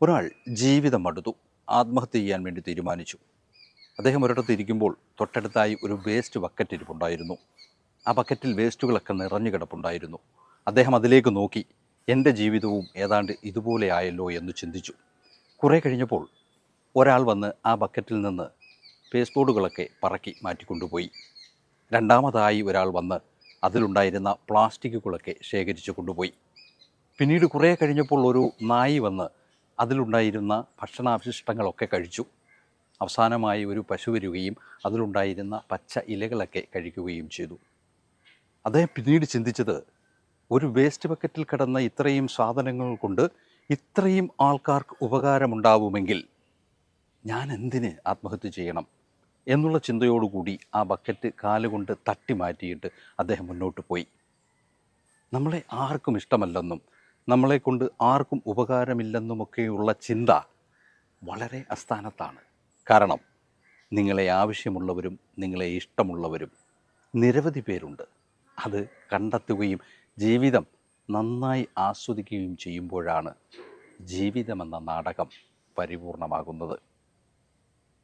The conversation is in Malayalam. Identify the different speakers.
Speaker 1: ഒരാൾ ജീവിതം മടുത്തു, ആത്മഹത്യ ചെയ്യാൻ വേണ്ടി തീരുമാനിച്ചു. അദ്ദേഹം ഒരിടത്ത് ഇരിക്കുമ്പോൾ തൊട്ടടുത്തായി ഒരു വേസ്റ്റ് ബക്കറ്റ് ഇരിപ്പുണ്ടായിരുന്നു. ആ ബക്കറ്റിൽ വേസ്റ്റുകളൊക്കെ നിറഞ്ഞു കിടപ്പുണ്ടായിരുന്നു. അദ്ദേഹം അതിലേക്ക് നോക്കി. എൻ്റെ ജീവിതവും ഏതാണ്ട് ഇതുപോലെ ആയല്ലോ എന്ന് ചിന്തിച്ചു. കുറേ കഴിഞ്ഞപ്പോൾ ഒരാൾ വന്ന് ആ ബക്കറ്റിൽ നിന്ന് വേസ്റ്റ് ബോർഡുകളൊക്കെ പറക്കി മാറ്റിക്കൊണ്ടുപോയി. രണ്ടാമതായി ഒരാൾ വന്ന് അതിലുണ്ടായിരുന്ന പ്ലാസ്റ്റിക്കുകളൊക്കെ ശേഖരിച്ചു കൊണ്ടുപോയി. പിന്നീട് കുറേ കഴിഞ്ഞപ്പോൾ ഒരു നായി വന്ന് അതിലുണ്ടായിരുന്ന ഭക്ഷണാവശിഷ്ടങ്ങളൊക്കെ കഴിച്ചു. അവസാനമായി ഒരു പശു വരികയും അതിലുണ്ടായിരുന്ന പച്ച ഇലകളൊക്കെ കഴിക്കുകയും ചെയ്തു. അദ്ദേഹം പിന്നീട് ചിന്തിച്ചത്, ഒരു വേസ്റ്റ് ബക്കറ്റിൽ കിടന്ന ഇത്രയും സാധനങ്ങൾ കൊണ്ട് ഇത്രയും ആൾക്കാർക്ക് ഉപകാരമുണ്ടാവുമെങ്കിൽ ഞാൻ എന്തിന് ആത്മഹത്യ ചെയ്യണം എന്നുള്ള ചിന്തയോടുകൂടി ആ ബക്കറ്റ് കാലുകൊണ്ട് തട്ടി മാറ്റിയിട്ട് അദ്ദേഹം മുന്നോട്ട് പോയി. നമ്മളെ ആർക്കും ഇഷ്ടമല്ലെന്നും നമ്മളെക്കൊണ്ട് ആർക്കും ഉപകാരമില്ലെന്നുമൊക്കെയുള്ള ചിന്ത വളരെ അസ്ഥാനത്താണ്. കാരണം നിങ്ങളെ ആവശ്യമുള്ളവരും നിങ്ങളെ ഇഷ്ടമുള്ളവരും നിരവധി പേരുണ്ട്. അത് കണ്ടെത്തുകയും ജീവിതം നന്നായി ആസ്വദിക്കുകയും ചെയ്യുമ്പോഴാണ് ജീവിതമെന്ന നാടകം പരിപൂർണമാകുന്നത്.